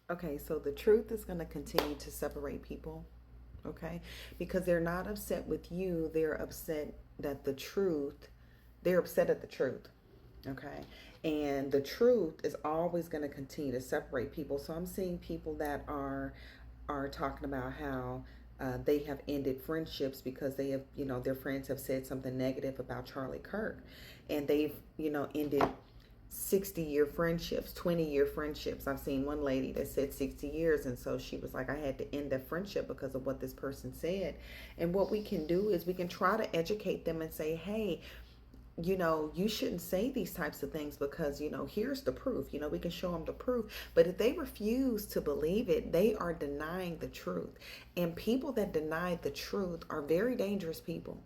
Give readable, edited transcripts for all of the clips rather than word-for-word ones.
Okay, so the truth is going to continue to separate people, okay? Because they're not upset with you, they're upset that the truth, they're upset at the truth, okay? And the truth is always going to continue to separate people. So I'm seeing people that are talking about how they have ended friendships because they have, their friends have said something negative about Charlie Kirk, and they've, ended 60-year friendships, 20-year friendships. I've seen one lady that said 60 years, and so she was like, I had to end that friendship because of what this person said. And what we can do is we can try to educate them and say, hey, you shouldn't say these types of things because, here's the proof. We can show them the proof. But if they refuse to believe it, they are denying the truth. And people that deny the truth are very dangerous people.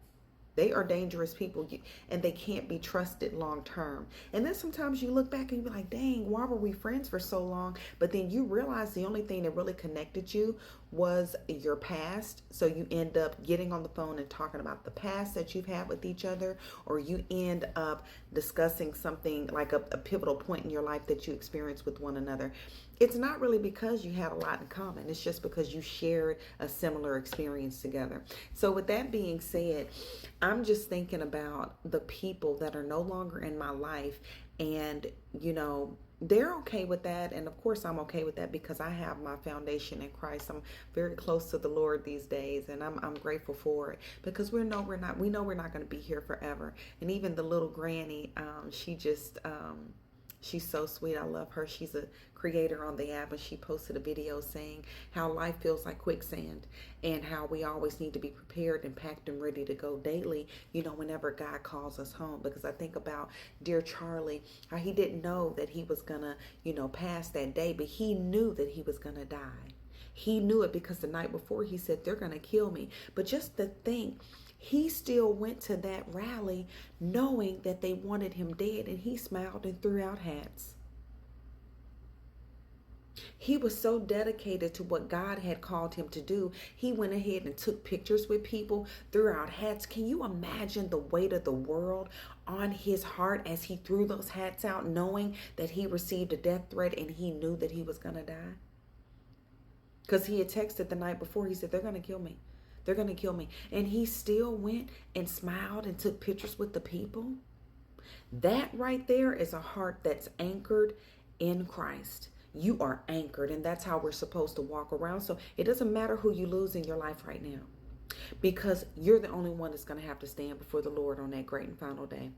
They are dangerous people, and they can't be trusted long term. And then sometimes you look back and you be like, dang, why were we friends for so long? But then you realize the only thing that really connected you was your past. So you end up getting on the phone and talking about the past that you've had with each other, or you end up discussing something like a pivotal point in your life that you experienced with one another. It's not really because you had a lot in common. It's just because you shared a similar experience together. So with that being said, I'm just thinking about the people that are no longer in my life, and they're okay with that. And of course I'm okay with that because I have my foundation in Christ. I'm very close to the Lord these days, and I'm grateful for it because we know we're not going to be here forever. And even the little granny, she just she's so sweet. I love her. She's a creator on the app, and she posted a video saying how life feels like quicksand and how we always need to be prepared and packed and ready to go daily, whenever God calls us home. Because I think about dear Charlie, how he didn't know that he was gonna, pass that day, but he knew that he was gonna die. He knew it because the night before he said, they're going to kill me. But just to think, he still went to that rally knowing that they wanted him dead, and he smiled and threw out hats. He was so dedicated to what God had called him to do. He went ahead and took pictures with people, threw out hats. Can you imagine the weight of the world on his heart as he threw those hats out, knowing that he received a death threat and he knew that he was going to die? Because he had texted the night before. He said, they're going to kill me. They're going to kill me. And he still went and smiled and took pictures with the people. That right there is a heart that's anchored in Christ. You are anchored, and that's how we're supposed to walk around. So it doesn't matter who you lose in your life right now, because you're the only one that's going to have to stand before the Lord on that great and final day.